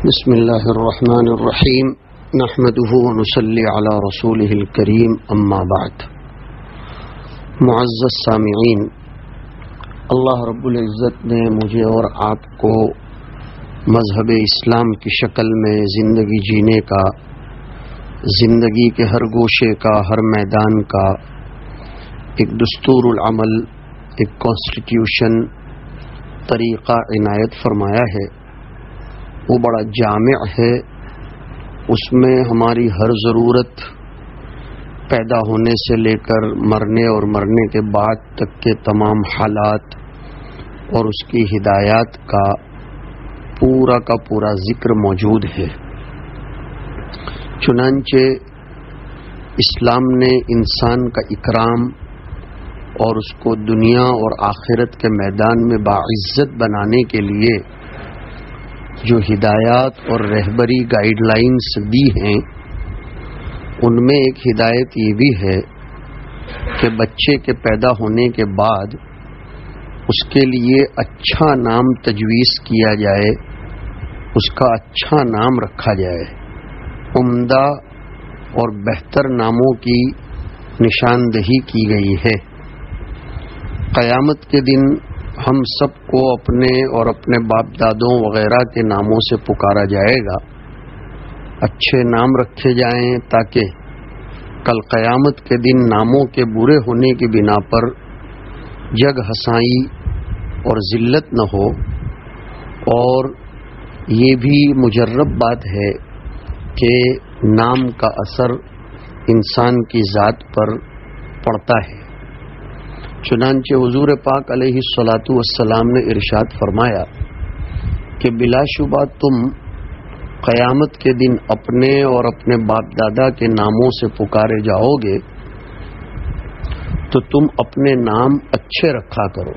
بسم اللہ الرحمن الرحیم نحمده ونصلی علی رسوله الکریم اما بعد. معزز سامعین، اللہ رب العزت نے مجھے اور آپ کو مذہب اسلام کی شکل میں زندگی جینے کا، زندگی کے ہر گوشے کا، ہر میدان کا ایک دستور العمل، ایک کانسٹیٹیوشن، طریقہ عنایت فرمایا ہے. وہ بڑا جامع ہے. اس میں ہماری ہر ضرورت پیدا ہونے سے لے کر مرنے اور مرنے کے بعد تک کے تمام حالات اور اس کی ہدایات کا پورا ذکر موجود ہے. چنانچہ اسلام نے انسان کا اکرام اور اس کو دنیا اور آخرت کے میدان میں باعزت بنانے کے لیے جو ہدایات اور رہبری گائیڈ لائنز دی ہیں، ان میں ایک ہدایت یہ بھی ہے کہ بچے کے پیدا ہونے کے بعد اس کے لیے اچھا نام تجویز کیا جائے، اس کا اچھا نام رکھا جائے. عمدہ اور بہتر ناموں کی نشاندہی کی گئی ہے. قیامت کے دن ہم سب کو اپنے اور اپنے باپ دادوں وغیرہ کے ناموں سے پکارا جائے گا. اچھے نام رکھے جائیں تاکہ کل قیامت کے دن ناموں کے برے ہونے کی بنا پر جگ ہنسائی اور ذلت نہ ہو. اور یہ بھی مجرب بات ہے کہ نام کا اثر انسان کی ذات پر پڑتا ہے. چنانچہ حضور پاک علیہ الصلاۃ والسلام نے ارشاد فرمایا کہ بلا شبہ تم قیامت کے دن اپنے اور اپنے باپ دادا کے ناموں سے پکارے جاؤ گے تو تم اپنے نام اچھے رکھا کرو.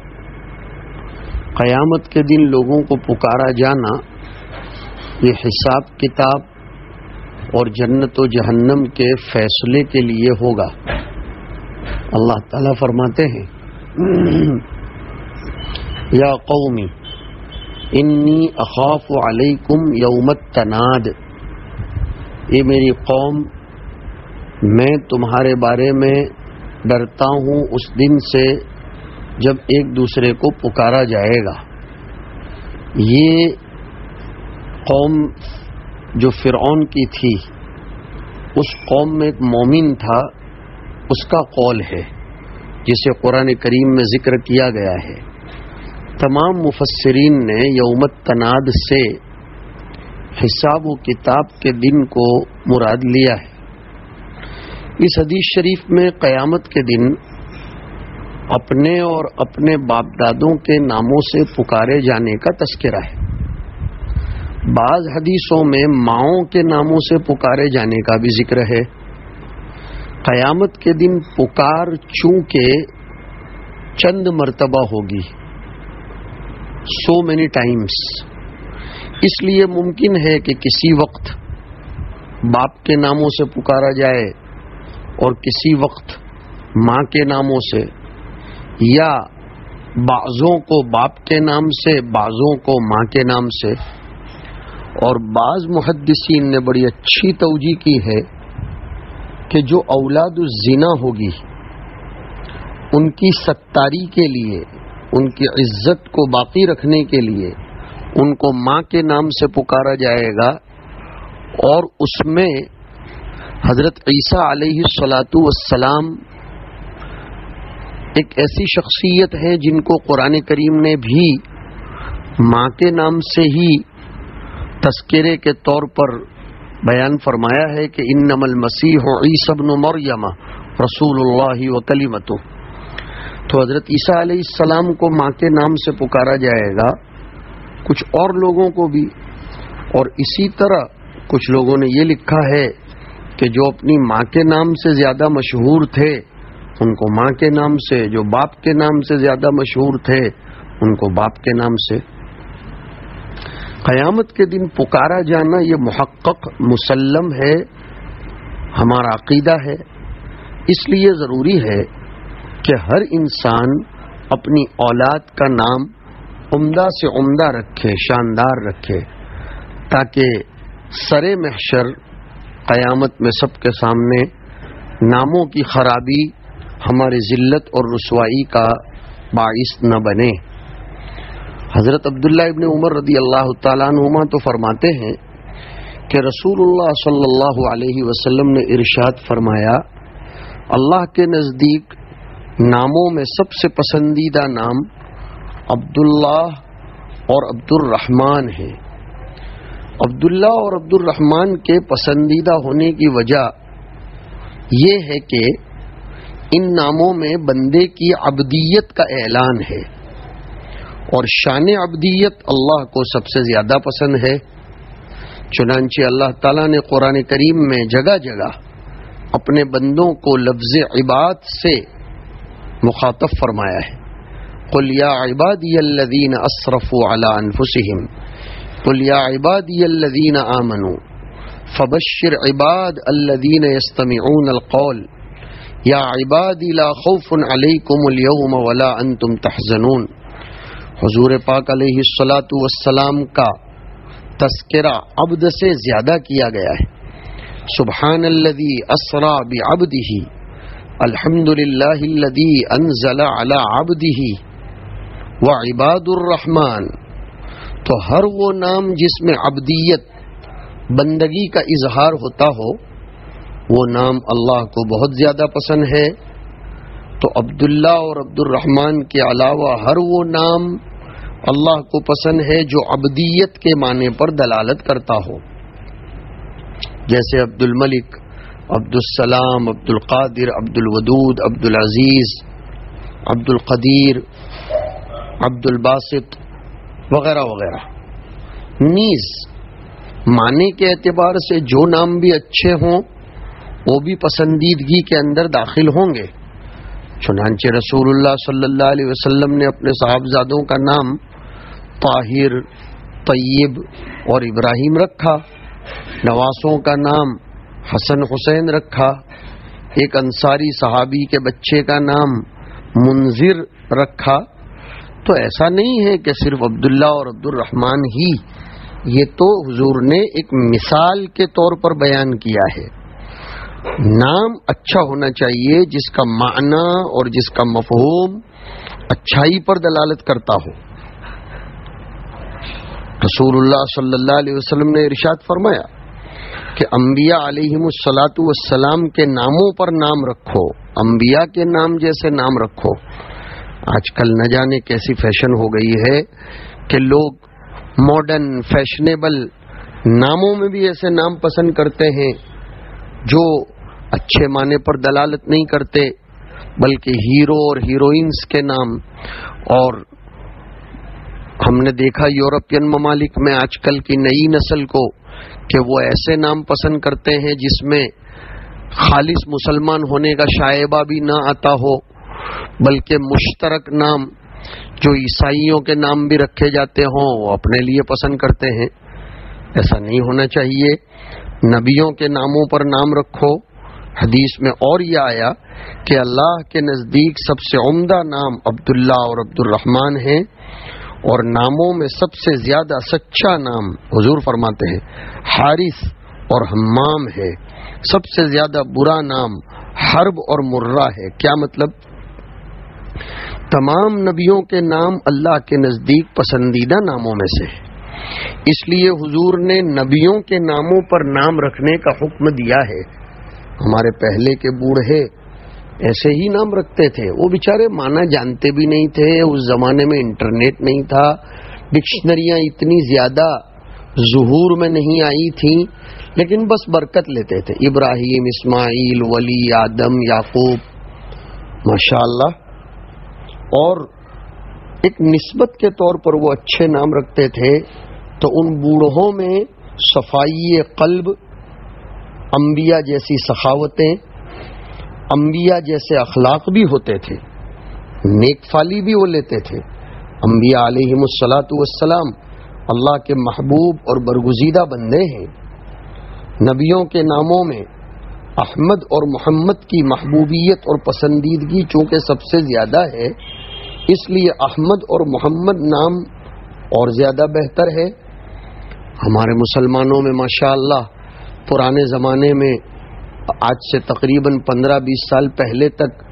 قیامت کے دن لوگوں کو پکارا جانا یہ حساب کتاب اور جنت و جہنم کے فیصلے کے لیے ہوگا. اللہ تعالیٰ فرماتے ہیں یا قومی انی اخاف علیکم یوم التناد، یہ میری قوم، میں تمہارے بارے میں ڈرتا ہوں اس دن سے جب ایک دوسرے کو پکارا جائے گا. یہ قوم جو فرعون کی تھی، اس قوم میں ایک مومن تھا، اس کا قول ہے جسے قرآن کریم میں ذکر کیا گیا ہے. تمام مفسرین نے یوم التناد سے حساب و کتاب کے دن کو مراد لیا ہے. اس حدیث شریف میں قیامت کے دن اپنے اور اپنے باپ دادوں کے ناموں سے پکارے جانے کا تذکرہ ہے. بعض حدیثوں میں ماؤں کے ناموں سے پکارے جانے کا بھی ذکر ہے. قیامت کے دن پکار چونکہ چند مرتبہ ہوگی، so many times، اس لیے ممکن ہے کہ کسی وقت باپ کے ناموں سے پکارا جائے اور کسی وقت ماں کے ناموں سے، یا بعضوں کو باپ کے نام سے، بعضوں کو ماں کے نام سے. اور بعض محدثین نے بڑی اچھی توجیہ کی ہے کہ جو اولاد الزنا ہوگی ان کی ستاری کے لیے، ان کی عزت کو باقی رکھنے کے لیے ان کو ماں کے نام سے پکارا جائے گا. اور اس میں حضرت عیسیٰ علیہ الصلاۃ والسلام ایک ایسی شخصیت ہے جن کو قرآن کریم نے بھی ماں کے نام سے ہی تذکرے کے طور پر بیان فرمایا ہے کہ انما المسیح عیسی ابن مریم رسول اللہ وکلمتہ. تو حضرت عیسیٰ علیہ السلام کو ماں کے نام سے پکارا جائے گا، کچھ اور لوگوں کو بھی. اور اسی طرح کچھ لوگوں نے یہ لکھا ہے کہ جو اپنی ماں کے نام سے زیادہ مشہور تھے ان کو ماں کے نام سے، جو باپ کے نام سے زیادہ مشہور تھے ان کو باپ کے نام سے. قیامت کے دن پکارا جانا یہ محقق مسلم ہے، ہمارا عقیدہ ہے. اس لیے ضروری ہے کہ ہر انسان اپنی اولاد کا نام عمدہ سے عمدہ رکھے، شاندار رکھے، تاکہ سر محشر قیامت میں سب کے سامنے ناموں کی خرابی ہماری ذلت اور رسوائی کا باعث نہ بنے۔ حضرت عبداللہ ابن عمر رضی اللہ تعالیٰ عنہما تو فرماتے ہیں کہ رسول اللہ صلی اللہ علیہ وسلم نے ارشاد فرمایا، اللہ کے نزدیک ناموں میں سب سے پسندیدہ نام عبداللہ اور عبد الرحمن ہے۔ عبداللہ اور عبد الرحمن کے پسندیدہ ہونے کی وجہ یہ ہے کہ ان ناموں میں بندے کی عبدیت کا اعلان ہے، اور شان عبدیت اللہ کو سب سے زیادہ پسند ہے۔ چنانچہ اللہ تعالیٰ نے قرآن کریم میں جگہ جگہ اپنے بندوں کو لفظ عباد سے مخاطب فرمایا ہے۔ قل یا عبادی الذین اسرفوا علی انفسہم قل یا عبادی الذین آمنوا فبشر عباد الذین یستمعون القول یا عبادی لا خوف علیکم اليوم ولا انتم تحزنون۔ حضور پاک علیہ الصلاۃ والسلام کا تذکرہ عبد سے زیادہ کیا گیا ہے۔ سبحان الذی اسری بعبدہ الحمد للہ الذی انزل علی عبدہ وعباد الرحمن۔ تو ہر وہ نام جس میں عبدیت بندگی کا اظہار ہوتا ہو وہ نام اللہ کو بہت زیادہ پسند ہے۔ تو عبداللہ اور عبد الرحمن کے علاوہ ہر وہ نام اللہ کو پسند ہے جو عبدیت کے معنی پر دلالت کرتا ہو، جیسے عبد الملک، عبد السلام، عبد القادر، عبد الودود، عبد العزیز، عبد القدیر، عبد الباسط وغیرہ وغیرہ۔ نیز معنی کے اعتبار سے جو نام بھی اچھے ہوں وہ بھی پسندیدگی کے اندر داخل ہوں گے۔ چنانچہ رسول اللہ صلی اللہ علیہ وسلم نے اپنے صاحبزادوں کا نام طاہر، طیب اور ابراہیم رکھا، نواسوں کا نام حسن حسین رکھا، ایک انصاری صحابی کے بچے کا نام منذر رکھا۔ تو ایسا نہیں ہے کہ صرف عبداللہ اور عبد الرحمن ہی، یہ تو حضور نے ایک مثال کے طور پر بیان کیا ہے۔ نام اچھا ہونا چاہیے جس کا معنی اور جس کا مفہوم اچھائی پر دلالت کرتا ہو۔ رسول اللہ صلی اللہ علیہ وسلم نے ارشاد فرمایا کہ انبیاء علیہم الصلاۃ والسلام کے ناموں پر نام رکھو، انبیاء کے نام جیسے نام رکھو۔ آج کل نہ جانے کیسی فیشن ہو گئی ہے کہ لوگ ماڈرن فیشنیبل ناموں میں بھی ایسے نام پسند کرتے ہیں جو اچھے معنی پر دلالت نہیں کرتے، بلکہ ہیرو اور ہیروئنس کے نام۔ اور ہم نے دیکھا یورپین ممالک میں آج کل کی نئی نسل کو کہ وہ ایسے نام پسند کرتے ہیں جس میں خالص مسلمان ہونے کا شائبہ بھی نہ آتا ہو، بلکہ مشترک نام جو عیسائیوں کے نام بھی رکھے جاتے ہوں وہ اپنے لیے پسند کرتے ہیں۔ ایسا نہیں ہونا چاہیے۔ نبیوں کے ناموں پر نام رکھو۔ حدیث میں اور یہ آیا کہ اللہ کے نزدیک سب سے عمدہ نام عبداللہ اور عبد الرحمن ہیں، اور ناموں میں سب سے زیادہ سچا نام حضور فرماتے ہیں حارث اور حمام ہے، سب سے زیادہ برا نام حرب اور مرہ ہے۔ کیا مطلب؟ تمام نبیوں کے نام اللہ کے نزدیک پسندیدہ ناموں میں سے ہے، اس لیے حضور نے نبیوں کے ناموں پر نام رکھنے کا حکم دیا ہے۔ ہمارے پہلے کے بوڑھے ایسے ہی نام رکھتے تھے، وہ بیچارے معنی جانتے بھی نہیں تھے، اس زمانے میں انٹرنیٹ نہیں تھا، ڈکشنریاں اتنی زیادہ ظہور میں نہیں آئی تھیں، لیکن بس برکت لیتے تھے۔ ابراہیم، اسماعیل، ولی، آدم، یعقوب، ماشاءاللہ۔ اور ایک نسبت کے طور پر وہ اچھے نام رکھتے تھے، تو ان بوڑھوں میں صفائی قلب، انبیاء جیسی سخاوتیں، انبیاء جیسے اخلاق بھی ہوتے تھے، نیک فالی بھی وہ لیتے تھے۔ انبیاء علیہم الصلاۃ والسلام اللہ کے محبوب اور برگزیدہ بندے ہیں۔ نبیوں کے ناموں میں احمد اور محمد کی محبوبیت اور پسندیدگی چونکہ سب سے زیادہ ہے، اس لیے احمد اور محمد نام اور زیادہ بہتر ہے۔ ہمارے مسلمانوں میں ماشاءاللہ پرانے زمانے میں آج سے تقریباً 15-20 سال پہلے تک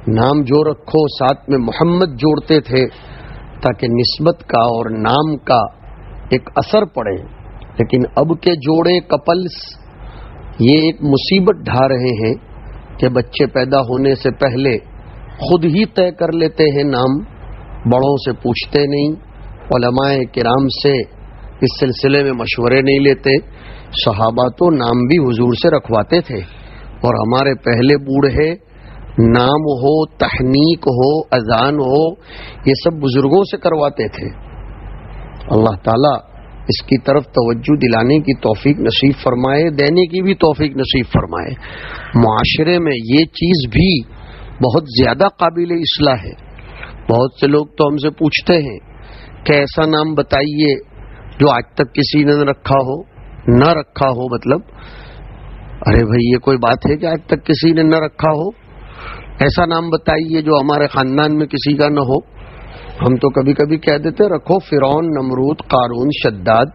نام جو رکھو ساتھ میں محمد جوڑتے تھے تاکہ نسبت کا اور نام کا ایک اثر پڑے، لیکن اب کے جوڑے کپلز یہ ایک مصیبت ڈھا رہے ہیں کہ بچے پیدا ہونے سے پہلے خود ہی طے کر لیتے ہیں نام، بڑوں سے پوچھتے نہیں، علماء کرام سے اس سلسلے میں مشورے نہیں لیتے۔ صحابہ تو نام بھی حضور سے رکھواتے تھے، اور ہمارے پہلے بوڑھے نام ہو، تحنیک ہو، اذان ہو، یہ سب بزرگوں سے کرواتے تھے۔ اللہ تعالیٰ اس کی طرف توجہ دلانے کی توفیق نصیب فرمائے، دینے کی بھی توفیق نصیب فرمائے۔ معاشرے میں یہ چیز بھی بہت زیادہ قابل اصلاح ہے۔ بہت سے لوگ تو ہم سے پوچھتے ہیں کہ ایسا نام بتائیے جو آج تک کسی نے نہ رکھا ہو مطلب ارے بھائی یہ کوئی بات ہے کہ آج تک کسی نے نہ رکھا ہو؟ ایسا نام بتائیے جو ہمارے خاندان میں کسی کا نہ ہو۔ ہم تو کبھی کبھی کہہ دیتے رکھو فرعون، نمرود، قارون، شداد،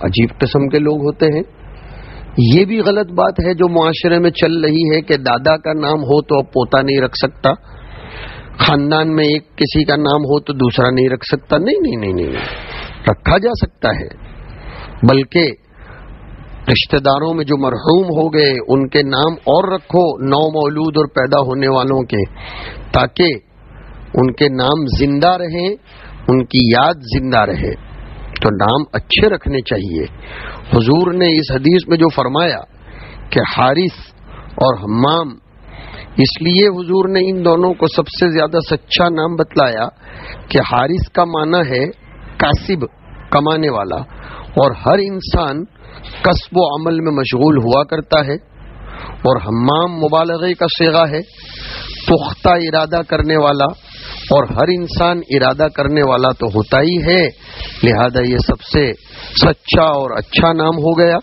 عجیب قسم کے لوگ ہوتے ہیں۔ یہ بھی غلط بات ہے جو معاشرے میں چل رہی ہے کہ دادا کا نام ہو تو اب پوتا نہیں رکھ سکتا، خاندان میں ایک کسی کا نام ہو تو دوسرا نہیں رکھ سکتا۔ نہیں، رکھا جا سکتا ہے، بلکہ رشتہ داروں میں جو مرحوم ہو گئے ان کے نام اور رکھو، نو مولود اور پیدا ہونے والوں کے، تاکہ ان کے نام زندہ رہیں، ان کی یاد زندہ رہے۔ تو نام اچھے رکھنے چاہیے۔ حضور نے اس حدیث میں جو فرمایا کہ حارث اور حمام، اس لیے حضور نے ان دونوں کو سب سے زیادہ سچا نام بتلایا کہ حارث کا معنی ہے کاسب، کمانے والا، اور ہر انسان کسب و عمل میں مشغول ہوا کرتا ہے، اور حمام مبالغے کا صیغہ ہے، پختہ ارادہ کرنے والا، اور ہر انسان ارادہ کرنے والا تو ہوتا ہی ہے، لہذا یہ سب سے سچا اور اچھا نام ہو گیا۔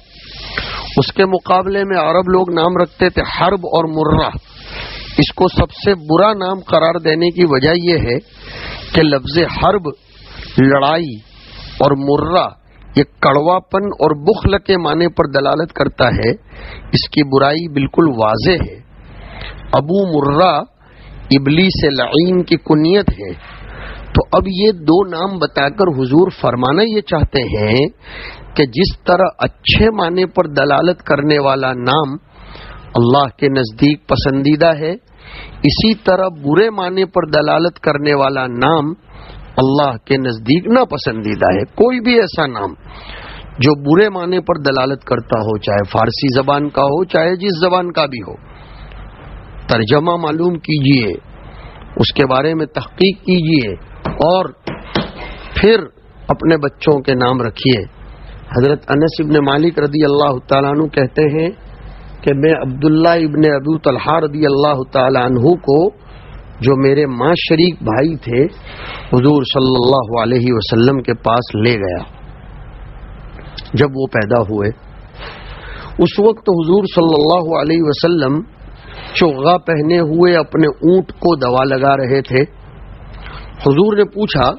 اس کے مقابلے میں عرب لوگ نام رکھتے تھے حرب اور مرہ۔ اس کو سب سے برا نام قرار دینے کی وجہ یہ ہے کہ لفظ حرب لڑائی اور مرہ یہ کڑوا پن اور بخل کے معنی پر دلالت کرتا ہے۔ اس کی برائی بالکل واضح ہے۔ ابو مرہ ابلیس لعین کی کنیت ہے۔ تو اب یہ دو نام بتا کر حضور فرمانا یہ چاہتے ہیں کہ جس طرح اچھے معنی پر دلالت کرنے والا نام اللہ کے نزدیک پسندیدہ ہے، اسی طرح برے معنی پر دلالت کرنے والا نام اللہ کے نزدیک ناپسندیدہ ہے۔ کوئی بھی ایسا نام جو برے معنی پر دلالت کرتا ہو، چاہے فارسی زبان کا ہو چاہے جس زبان کا بھی ہو، ترجمہ معلوم کیجئے، اس کے بارے میں تحقیق کیجئے، اور پھر اپنے بچوں کے نام رکھیے۔ حضرت انس ابن مالک رضی اللہ تعالیٰ عنہ کہتے ہیں کہ میں عبداللہ ابن ابو طلحہ رضی اللہ تعالیٰ عنہ کو، جو میرے ماں شریک بھائی تھے، حضور صلی اللہ علیہ وسلم کے پاس لے گیا۔ جب وہ پیدا ہوئے اس وقت حضور صلی اللہ علیہ وسلم چوغا پہنے ہوئے اپنے اونٹ کو دوا لگا رہے تھے۔ حضور نے پوچھا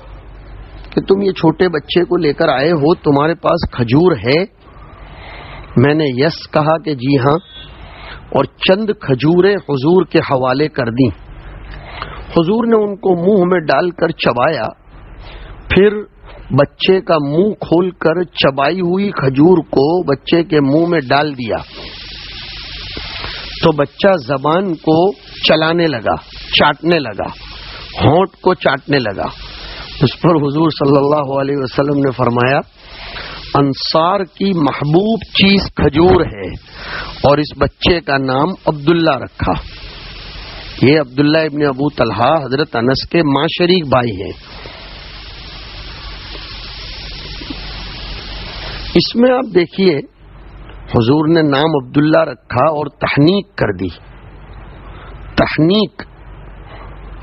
کہ تم یہ چھوٹے بچے کو لے کر آئے ہو، تمہارے پاس کھجور ہے؟ میں نے یس کہا کہ جی ہاں، اور چند کھجوریں حضور کے حوالے کر دیں۔ حضور نے ان کو منہ میں ڈال کر چبایا، پھر بچے کا منہ کھول کر چبائی ہوئی کھجور کو بچے کے منہ میں ڈال دیا، تو بچہ زبان کو چلانے لگا، چاٹنے لگا، ہونٹ کو چاٹنے لگا۔ اس پر حضور صلی اللہ علیہ وسلم نے فرمایا، انصار کی محبوب چیز کھجور ہے، اور اس بچے کا نام عبداللہ رکھا۔ یہ عبداللہ ابن ابو طلحہ حضرت انس کے ماں شریک بھائی ہیں۔ اس میں آپ دیکھیے حضور نے نام عبداللہ رکھا اور تحنیک کر دی۔ تحنیک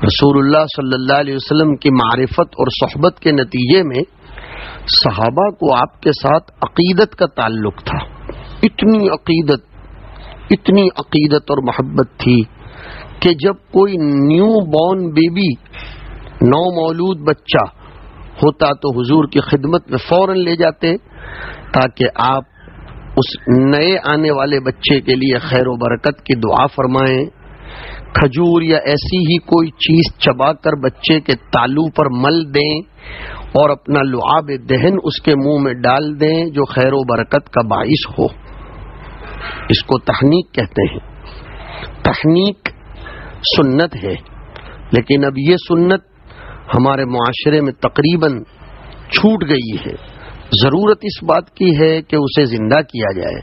رسول اللہ صلی اللہ علیہ وسلم کی معرفت اور صحبت کے نتیجے میں صحابہ کو آپ کے ساتھ عقیدت کا تعلق تھا۔ اتنی عقیدت اور محبت تھی کہ جب کوئی نیو بورن بیبی، نو مولود بچہ ہوتا تو حضور کی خدمت میں فوراً لے جاتے تاکہ آپ اس نئے آنے والے بچے کے لیے خیر و برکت کی دعا فرمائیں. کھجور یا ایسی ہی کوئی چیز چبا کر بچے کے تالو پر مل دیں اور اپنا لعاب دہن اس کے منہ میں ڈال دیں جو خیر و برکت کا باعث ہو. اس کو تحنیک کہتے ہیں. تحنیک سنت ہے، لیکن اب یہ سنت ہمارے معاشرے میں تقریباً چھوٹ گئی ہے. ضرورت اس بات کی ہے کہ اسے زندہ کیا جائے،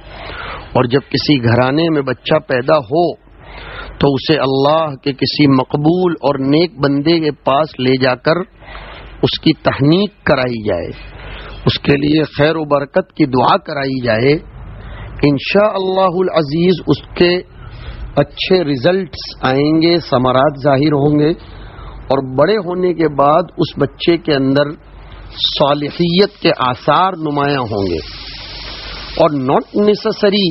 اور جب کسی گھرانے میں بچہ پیدا ہو تو اسے اللہ کے کسی مقبول اور نیک بندے کے پاس لے جا کر اس کی تحنیک کرائی جائے، اس کے لیے خیر و برکت کی دعا کرائی جائے. انشاءاللہ العزیز اس کے اچھے ریزلٹس آئیں گے، ثمرات ظاہر ہوں گے، اور بڑے ہونے کے بعد اس بچے کے اندر صالحیت کے آثار نمایاں ہوں گے. اور ناٹ نیسیسری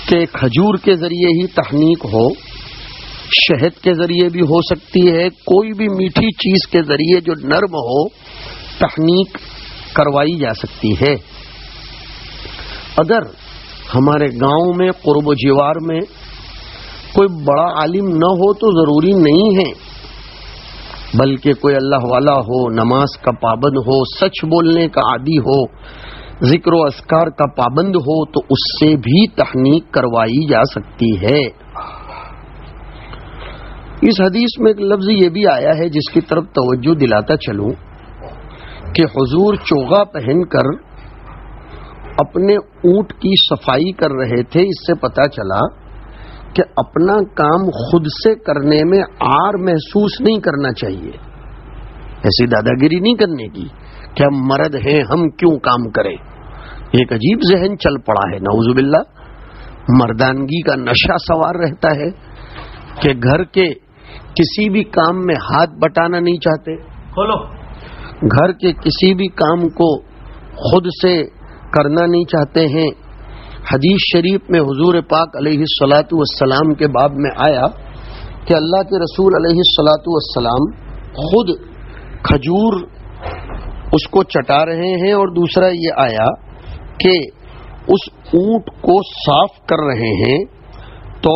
کہ کھجور کے ذریعے ہی تحنیک ہو، شہد کے ذریعے بھی ہو سکتی ہے. کوئی بھی میٹھی چیز کے ذریعے جو نرم ہو تحنیک کروائی جا سکتی ہے. اگر ہمارے گاؤں میں قرب و جوار میں کوئی بڑا عالم نہ ہو تو ضروری نہیں ہے، بلکہ کوئی اللہ والا ہو، نماز کا پابند ہو، سچ بولنے کا عادی ہو، ذکر و اذکار کا پابند ہو، تو اس سے بھی تحنیک کروائی جا سکتی ہے. اس حدیث میں ایک لفظ یہ بھی آیا ہے جس کی طرف توجہ دلاتا چلوں کہ حضور چوغا پہن کر اپنے اونٹ کی صفائی کر رہے تھے. اس سے پتہ چلا کہ اپنا کام خود سے کرنے میں عار محسوس نہیں کرنا چاہیے. ایسی دادا گیری نہیں کرنے کی کہ ہم مرد ہیں ہم کیوں کام کریں. ایک عجیب ذہن چل پڑا ہے، نعوذ باللہ. مردانگی کا نشہ سوار رہتا ہے کہ گھر کے کسی بھی کام میں ہاتھ بٹانا نہیں چاہتے، گھر کے کسی بھی کام کو خود سے کرنا نہیں چاہتے ہیں. حدیث شریف میں حضور پاک علیہ الصلاۃ والسلام کے باب میں آیا کہ اللہ کے رسول علیہ الصلاۃ والسلام خود کھجور اس کو چٹا رہے ہیں، اور دوسرا یہ آیا کہ اس اونٹ کو صاف کر رہے ہیں. تو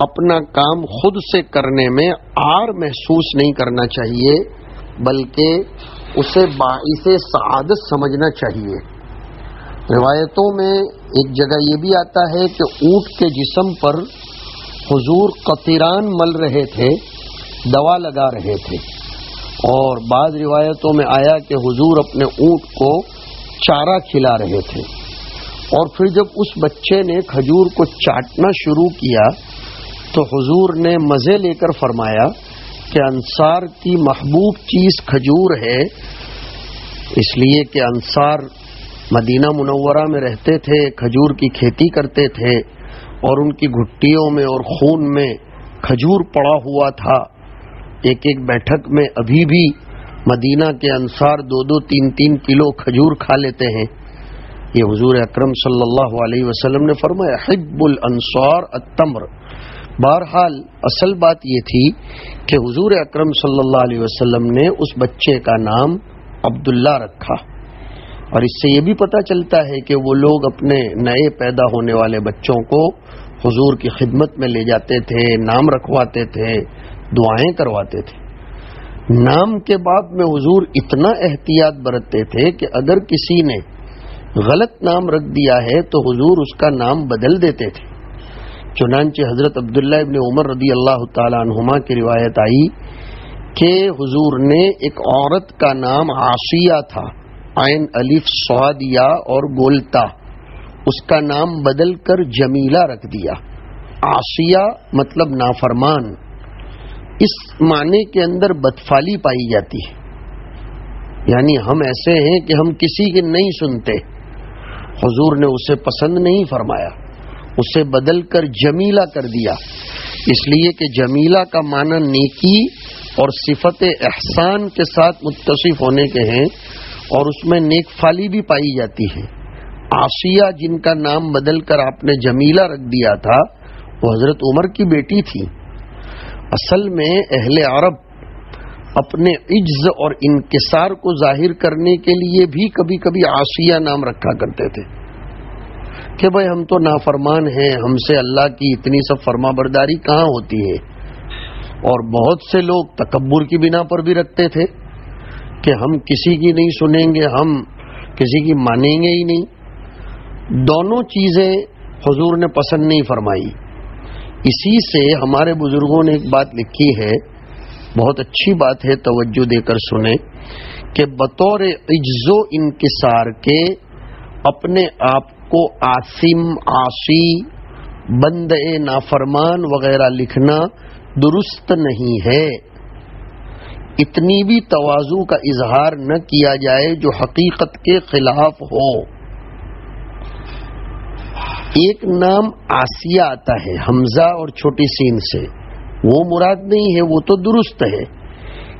اپنا کام خود سے کرنے میں عار محسوس نہیں کرنا چاہیے، بلکہ اسے باعث سعادت سمجھنا چاہیے. روایتوں میں ایک جگہ یہ بھی آتا ہے کہ اونٹ کے جسم پر حضور قطران مل رہے تھے، دوا لگا رہے تھے. اور بعض روایتوں میں آیا کہ حضور اپنے اونٹ کو چارہ کھلا رہے تھے. اور پھر جب اس بچے نے کھجور کو چاٹنا شروع کیا تو حضور نے مزے لے کر فرمایا کہ انصار کی محبوب چیز کھجور ہے، اس لیے کہ انصار مدینہ منورہ میں رہتے تھے، کھجور کی کھیتی کرتے تھے، اور ان کی گھٹیوں میں اور خون میں کھجور پڑا ہوا تھا. ایک ایک بیٹھک میں ابھی بھی مدینہ کے انصار 2-3 کلو کھجور کھا لیتے ہیں. یہ حضور اکرم صلی اللہ علیہ وسلم نے فرمایا حب الانصار التمر. بہرحال اصل بات یہ تھی کہ حضور اکرم صلی اللہ علیہ وسلم نے اس بچے کا نام عبداللہ رکھا. اور اس سے یہ بھی پتہ چلتا ہے کہ وہ لوگ اپنے نئے پیدا ہونے والے بچوں کو حضور کی خدمت میں لے جاتے تھے، نام رکھواتے تھے، دعائیں کرواتے تھے. نام کے باب میں حضور اتنا احتیاط برتتے تھے کہ اگر کسی نے غلط نام رکھ دیا ہے تو حضور اس کا نام بدل دیتے تھے. چنانچہ حضرت عبداللہ ابن عمر رضی اللہ تعالی عنہما کی روایت آئی کہ حضور نے ایک عورت کا نام عاصیہ تھا، عین الف صاد یا اور گولتا، اس کا نام بدل کر جمیلہ رکھ دیا. عاصیہ مطلب نافرمان. اس معنی کے اندر بدفعلی پائی جاتی ہے، یعنی ہم ایسے ہیں کہ ہم کسی کی نہیں سنتے. حضور نے اسے پسند نہیں فرمایا، اسے بدل کر جمیلہ کر دیا، اس لیے کہ جمیلہ کا معنی نیکی اور صفت احسان کے ساتھ متصف ہونے کے ہیں، اور اس میں نیک فالی بھی پائی جاتی ہے. عاصیہ جن کا نام بدل کر آپ نے جمیلہ رکھ دیا تھا وہ حضرت عمر کی بیٹی تھی. اصل میں اہل عرب اپنے عجز اور انکسار کو ظاہر کرنے کے لیے بھی کبھی کبھی عاصیہ نام رکھا کرتے تھے کہ بھائی ہم تو نافرمان ہیں، ہم سے اللہ کی اتنی سب فرما برداری کہاں ہوتی ہے۔ اور بہت سے لوگ تکبر کی بنا پر بھی رکھتے تھے کہ ہم کسی کی نہیں سنیں گے، ہم کسی کی مانیں گے ہی نہیں۔ دونوں چیزیں حضور نے پسند نہیں فرمائی۔ اسی سے ہمارے بزرگوں نے ایک بات لکھی ہے، بہت اچھی بات ہے، توجہ دے کر سنیں، کہ بطور عجز و انکسار کے اپنے آپ کو آثم، عاصی، بندے نافرمان وغیرہ لکھنا درست نہیں ہے۔ اتنی بھی تواضع کا اظہار نہ کیا جائے جو حقیقت کے خلاف ہو۔ ایک نام آسیہ آتا ہے حمزہ اور چھوٹی سین سے، وہ مراد نہیں ہے، وہ تو درست ہے،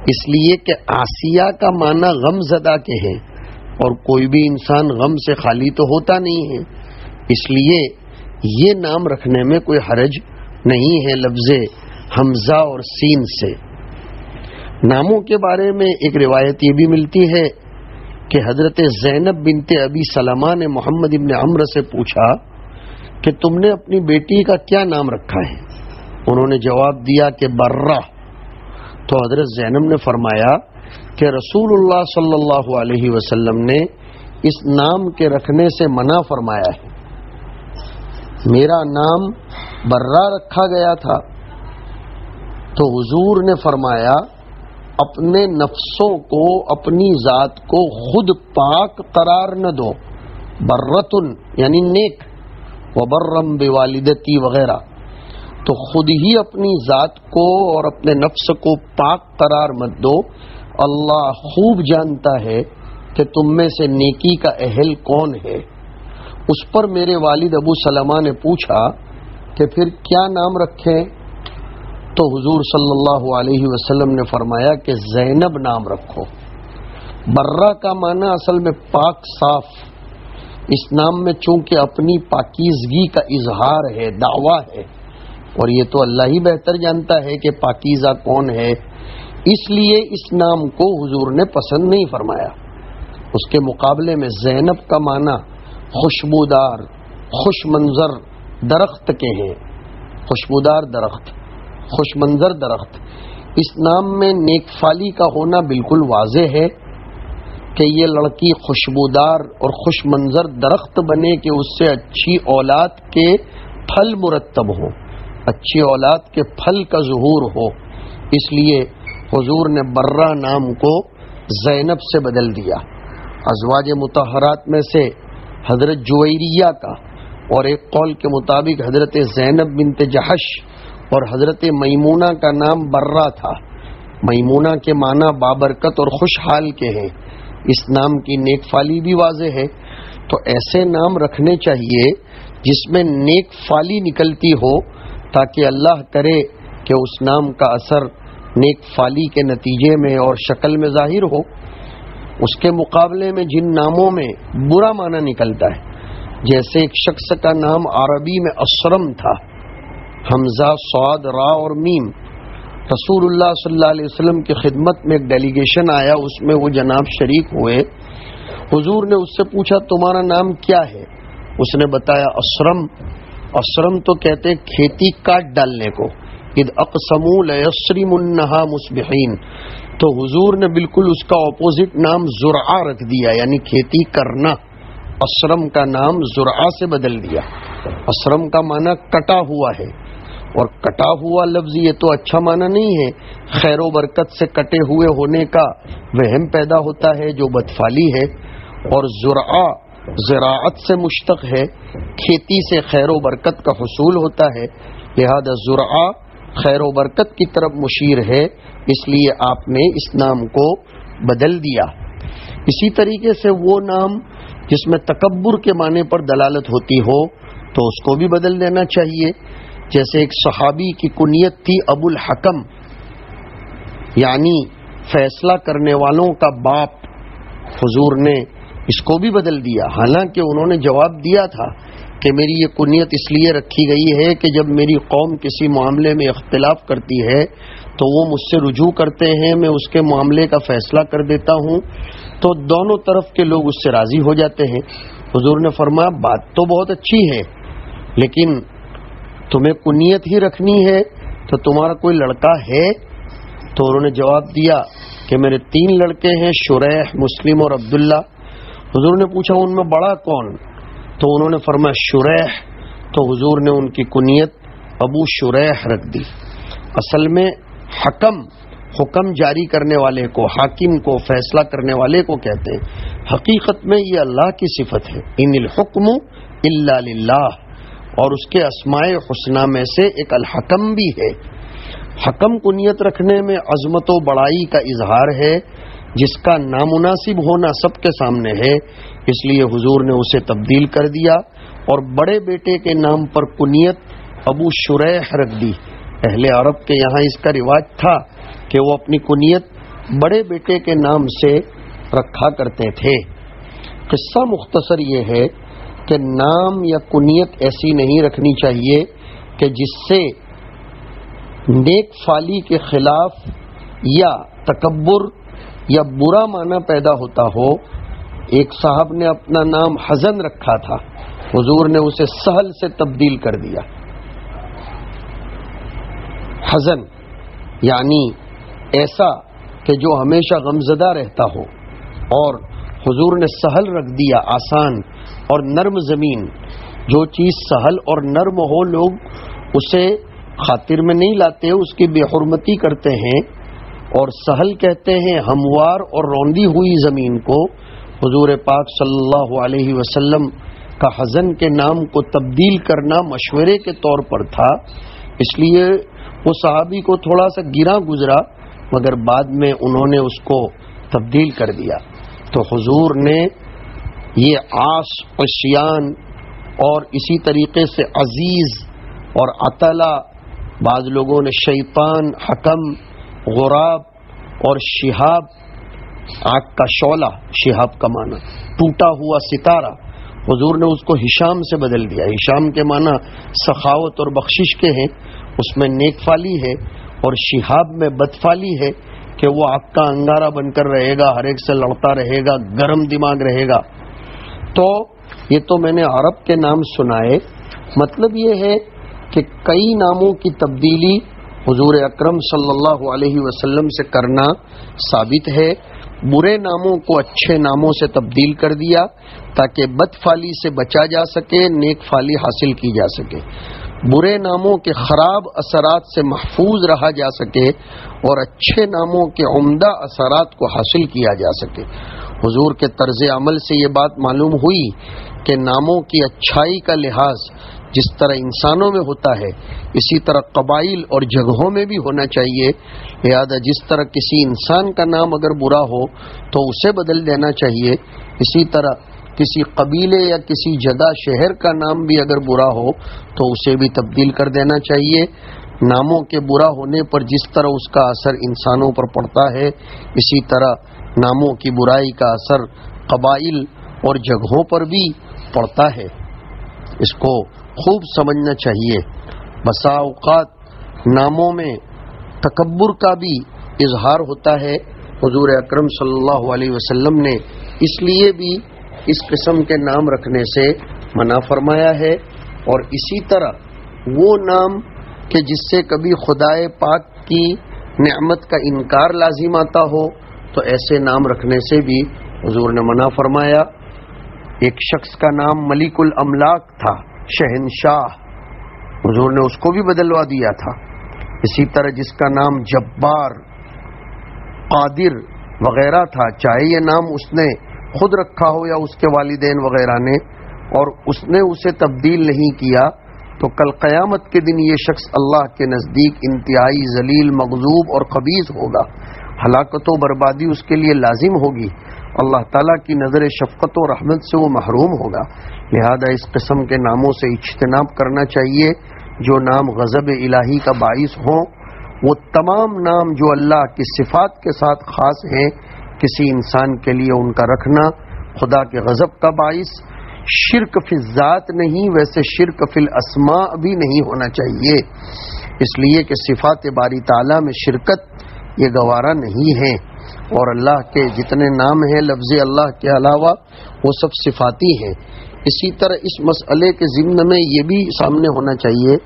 اس لیے کہ آسیہ کا معنی غم زدہ کے ہیں اور کوئی بھی انسان غم سے خالی تو ہوتا نہیں ہے، اس لیے یہ نام رکھنے میں کوئی حرج نہیں ہے لفظ حمزہ اور سین سے۔ ناموں کے بارے میں ایک روایت یہ بھی ملتی ہے کہ حضرت زینب بنت ابی سلمہ نے محمد ابن عمرو سے پوچھا کہ تم نے اپنی بیٹی کا کیا نام رکھا ہے؟ انہوں نے جواب دیا کہ برہ۔ تو حضرت زینب نے فرمایا کہ رسول اللہ صلی اللہ علیہ وسلم نے اس نام کے رکھنے سے منع فرمایا ہے۔ میرا نام برہ رکھا گیا تھا تو حضور نے فرمایا اپنے نفسوں کو، اپنی ذات کو خود پاک قرار نہ دو، برتن یعنی نیک، وبرم بوالدتی وغیرہ، تو خود ہی اپنی ذات کو اور اپنے نفس کو پاک قرار مت دو۔ اللہ خوب جانتا ہے کہ تم میں سے نیکی کا اہل کون ہے۔ اس پر میرے والد ابو سلمہ نے پوچھا کہ پھر کیا نام رکھیں؟ تو حضور صلی اللہ علیہ وسلم نے فرمایا کہ زینب نام رکھو۔ برہ کا معنی اصل میں پاک، صاف۔ اس نام میں چونکہ اپنی پاکیزگی کا اظہار ہے، دعویٰ ہے، اور یہ تو اللہ ہی بہتر جانتا ہے کہ پاکیزہ کون ہے، اس لیے اس نام کو حضور نے پسند نہیں فرمایا۔ اس کے مقابلے میں زینب کا معنی خوشبودار، خوش منظر درخت کے ہیں، خوشبودار درخت، خوش منظر درخت۔ اس نام میں نیک فالی کا ہونا بالکل واضح ہے کہ یہ لڑکی خوشبودار اور خوش منظر درخت بنے کہ اس سے اچھی اولاد کے پھل مرتب ہوں، اچھی اولاد کے پھل کا ظہور ہو، اس لیے حضور نے برہ نام کو زینب سے بدل دیا۔ ازواج مطہرات میں سے حضرت جویریہ کا اور ایک قول کے مطابق حضرت زینب بنت جحش اور حضرت میمونہ کا نام برہ تھا۔ میمونہ کے معنی بابرکت اور خوشحال کے ہیں، اس نام کی نیک فالی بھی واضح ہے۔ تو ایسے نام رکھنے چاہیے جس میں نیک فالی نکلتی ہو، تاکہ اللہ کرے کہ اس نام کا اثر نیک فالی کے نتیجے میں اور شکل میں ظاہر ہو۔ اس کے مقابلے میں جن ناموں میں برا معنی نکلتا ہے، جیسے ایک شخص کا نام عربی میں اسرم تھا، حمزہ، صاد، را اور میم۔ رسول اللہ صلی اللہ علیہ وسلم کی خدمت میں ایک ڈیلیگیشن آیا، اس میں وہ جناب شریک ہوئے۔ حضور نے اس سے پوچھا تمہارا نام کیا ہے؟ اس نے بتایا اسرم۔ اسرم تو کہتے ہیں کھیتی کاٹ ڈالنے کو، اذ اقسموا لیصرمنھا مصبحین۔ تو حضور نے بالکل اس کا اپوزٹ نام زرعہ رکھ دیا، یعنی کھیتی کرنا۔ اسرم کا نام زرعہ سے بدل دیا۔ اسرم کا معنی کٹا ہوا ہے، اور کٹا ہوا لفظ یہ تو اچھا معنی نہیں ہے، خیر و برکت سے کٹے ہوئے ہونے کا وہم پیدا ہوتا ہے جو بدفالی ہے۔ اور زرعہ زراعت سے مشتق ہے، کھیتی سے خیر و برکت کا حصول ہوتا ہے، لہذا زرعہ خیر و برکت کی طرف مشیر ہے، اس لیے آپ نے اس نام کو بدل دیا۔ اسی طریقے سے وہ نام جس میں تکبر کے معنی پر دلالت ہوتی ہو تو اس کو بھی بدل دینا چاہیے۔ جیسے ایک صحابی کی کنیت تھی ابو الحکم، یعنی فیصلہ کرنے والوں کا باپ، حضور نے اس کو بھی بدل دیا، حالانکہ انہوں نے جواب دیا تھا کہ میری یہ کنیت اس لیے رکھی گئی ہے کہ جب میری قوم کسی معاملے میں اختلاف کرتی ہے تو وہ مجھ سے رجوع کرتے ہیں، میں اس کے معاملے کا فیصلہ کر دیتا ہوں، تو دونوں طرف کے لوگ اس سے راضی ہو جاتے ہیں۔ حضور نے فرمایا بات تو بہت اچھی ہے، لیکن تمہیں کنیت ہی رکھنی ہے تو تمہارا کوئی لڑکا ہے؟ تو انہوں نے جواب دیا کہ میرے 3 لڑکے ہیں، شریح، مسلم اور عبداللہ۔ حضور نے پوچھا ان میں بڑا کون؟ تو انہوں نے فرمایا شریح۔ تو حضور نے ان کی کنیت ابو شریح رکھ دی۔ اصل میں حکم جاری کرنے والے کو، حاکم کو، فیصلہ کرنے والے کو کہتے ہیں۔ حقیقت میں یہ اللہ کی صفت ہے، ان الحکم الا للہ، اور اس کے اسماء حسنی میں سے ایک الحکم بھی ہے۔ حکم کنیت رکھنے میں عظمت و بڑائی کا اظہار ہے، جس کا نامناسب ہونا سب کے سامنے ہے، اس لیے حضور نے اسے تبدیل کر دیا اور بڑے بیٹے کے نام پر کنیت ابو شریح رکھ دی۔ اہل عرب کے یہاں اس کا رواج تھا کہ وہ اپنی کنیت بڑے بیٹے کے نام سے رکھا کرتے تھے۔ قصہ مختصر یہ ہے کہ نام یا کنیت ایسی نہیں رکھنی چاہیے کہ جس سے نیک فالی کے خلاف یا تکبر یا برا معنی پیدا ہوتا ہو۔ ایک صاحب نے اپنا نام حزن رکھا تھا، حضور نے اسے سہل سے تبدیل کر دیا۔ حزن یعنی ایسا کہ جو ہمیشہ غمزدہ رہتا ہو، اور حضور نے سہل رکھ دیا، آسان اور نرم زمین۔ جو چیز سہل اور نرم ہو لوگ اسے خاطر میں نہیں لاتے، اس کی بے حرمتی کرتے ہیں، اور سہل کہتے ہیں ہموار اور روندی ہوئی زمین کو۔ حضور پاک صلی اللہ علیہ وسلم کا حزن کے نام کو تبدیل کرنا مشورے کے طور پر تھا، اس لیے وہ صحابی کو تھوڑا سا گرا گزرا، مگر بعد میں انہوں نے اس کو تبدیل کر دیا۔ تو حضور نے یہ عاص، عصیان اور اسی طریقے سے عزیز اور عطلہ، بعض لوگوں نے شیطان، حکم، غراب اور شہاب، آگ کا شعلہ، شہاب کا معنی ٹوٹا ہوا ستارہ، حضور نے اس کو ہشام سے بدل دیا۔ ہشام کے معنی سخاوت اور بخشش کے ہیں، اس میں نیک فالی ہے، اور شہاب میں بدفالی ہے کہ وہ آگ کا انگارہ بن کر رہے گا، ہر ایک سے لڑتا رہے گا، گرم دماغ رہے گا۔ تو یہ تو میں نے عرب کے نام سنائے، مطلب یہ ہے کہ کئی ناموں کی تبدیلی حضور اکرم صلی اللہ علیہ وسلم سے کرنا ثابت ہے۔ برے ناموں کو اچھے ناموں سے تبدیل کر دیا تاکہ بد فالی سے بچا جا سکے، نیک فالی حاصل کی جا سکے، برے ناموں کے خراب اثرات سے محفوظ رہا جا سکے، اور اچھے ناموں کے عمدہ اثرات کو حاصل کیا جا سکے۔ حضور کے طرز عمل سے یہ بات معلوم ہوئی کہ ناموں کی اچھائی کا لحاظ جس طرح انسانوں میں ہوتا ہے، اسی طرح قبائل اور جگہوں میں بھی ہونا چاہیے۔ لہذا جس طرح کسی انسان کا نام اگر برا ہو تو اسے بدل دینا چاہیے، اسی طرح کسی قبیلے یا کسی جگہ، شہر کا نام بھی اگر برا ہو تو اسے بھی تبدیل کر دینا چاہیے۔ ناموں کے برا ہونے پر جس طرح اس کا اثر انسانوں پر پڑتا ہے، اسی طرح ناموں کی برائی کا اثر قبائل اور جگہوں پر بھی پڑتا ہے۔ اس کو خوب سمجھنا چاہیے۔ بسا اوقات ناموں میں تکبر کا بھی اظہار ہوتا ہے۔ حضور اکرم صلی اللہ علیہ وسلم نے اس لیے بھی اس قسم کے نام رکھنے سے منع فرمایا ہے، اور اسی طرح وہ نام کہ جس سے کبھی خدائے پاک کی نعمت کا انکار لازم آتا ہو، تو ایسے نام رکھنے سے بھی حضور نے منع فرمایا۔ ایک شخص کا نام ملک الاملاک تھا، شہنشاہ، حضور نے اس کو بھی بدلوا دیا تھا۔ اسی طرح جس کا نام جبار، قادر وغیرہ تھا، چاہے یہ نام اس نے خود رکھا ہو یا اس کے والدین وغیرہ نے، اور اس نے اسے تبدیل نہیں کیا، تو کل قیامت کے دن یہ شخص اللہ کے نزدیک انتہائی ذلیل، مغضوب اور خبیث ہوگا۔ ہلاکت و بربادی اس کے لیے لازم ہوگی، اللہ تعالیٰ کی نظر شفقت و رحمت سے وہ محروم ہوگا۔ لہذا اس قسم کے ناموں سے اجتناب کرنا چاہیے جو نام غضب الہی کا باعث ہوں۔ وہ تمام نام جو اللہ کی صفات کے ساتھ خاص ہیں، کسی انسان کے لیے ان کا رکھنا خدا کے غضب کا باعث شرک فی الذات نہیں، ویسے شرک فی الاسماء بھی نہیں ہونا چاہیے۔ اس لیے کہ صفات باری تعالیٰ میں شرکت یہ گوارا نہیں ہے، اور اللہ کے جتنے نام ہیں لفظ اللہ کے علاوہ وہ سب صفاتی ہیں۔ اسی طرح اس مسئلے کے ضمن میں یہ بھی سامنے ہونا چاہیے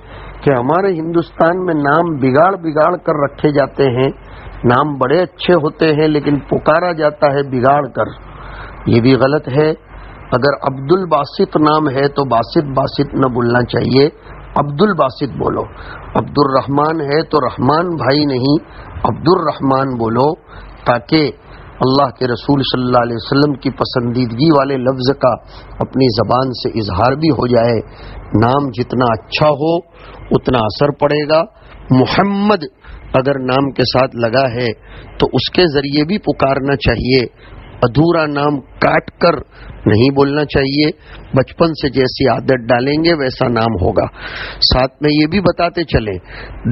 کہ ہمارے ہندوستان میں نام بگاڑ کر رکھے جاتے ہیں، نام بڑے اچھے ہوتے ہیں لیکن پکارا جاتا ہے بگاڑ کر، یہ بھی غلط ہے۔ اگر عبد الباسط نام ہے تو باسط نہ بولنا چاہیے، عبد الباسط بولو۔ عبد الرحمن ہے تو رحمان بھائی نہیں، عبد الرحمن بولو، تاکہ اللہ کے رسول صلی اللہ علیہ وسلم کی پسندیدگی والے لفظ کا اپنی زبان سے اظہار بھی ہو جائے۔ نام جتنا اچھا ہو اتنا اثر پڑے گا۔ محمد اگر نام کے ساتھ لگا ہے تو اس کے ذریعے بھی پکارنا چاہیے، ادھورا نام کاٹ کر نہیں بولنا چاہیے۔ بچپن سے جیسی عادت ڈالیں گے ویسا نام ہوگا۔ ساتھ میں یہ بھی بتاتے چلیں،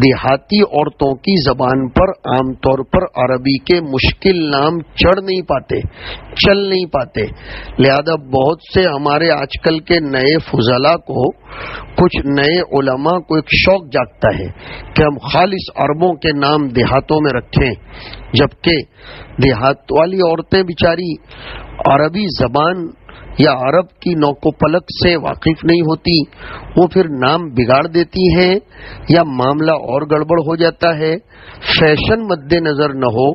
دیہاتی عورتوں کی زبان پر عام طور پر عربی کے مشکل نام چڑھ نہیں پاتے، چل نہیں پاتے، لہذا بہت سے ہمارے آج کل کے نئے فضلاء کو، کچھ نئے علماء کو ایک شوق جاگتا ہے کہ ہم خالص عربوں کے نام دیہاتوں میں رکھیں، جبکہ دیہات والی عورتیں بیچاری عربی زبان یا عرب کی نوک و پلک سے واقف نہیں ہوتی، وہ پھر نام بگاڑ دیتی ہیں یا معاملہ اور گڑبڑ ہو جاتا ہے۔ فیشن مد نظر نہ ہو،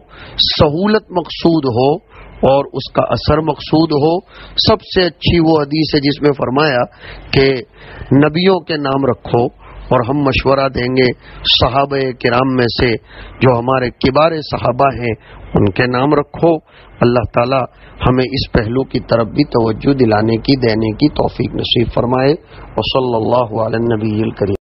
سہولت مقصود ہو اور اس کا اثر مقصود ہو۔ سب سے اچھی وہ حدیث ہے جس میں فرمایا کہ نبیوں کے نام رکھو، اور ہم مشورہ دیں گے صحابہ کرام میں سے جو ہمارے کبار صحابہ ہیں ان کے نام رکھو۔ اللہ تعالی ہمیں اس پہلو کی طرف بھی توجہ دلانے کی، دینے کی توفیق نصیب فرمائے۔ وصلی اللہ علی النبی الکریم۔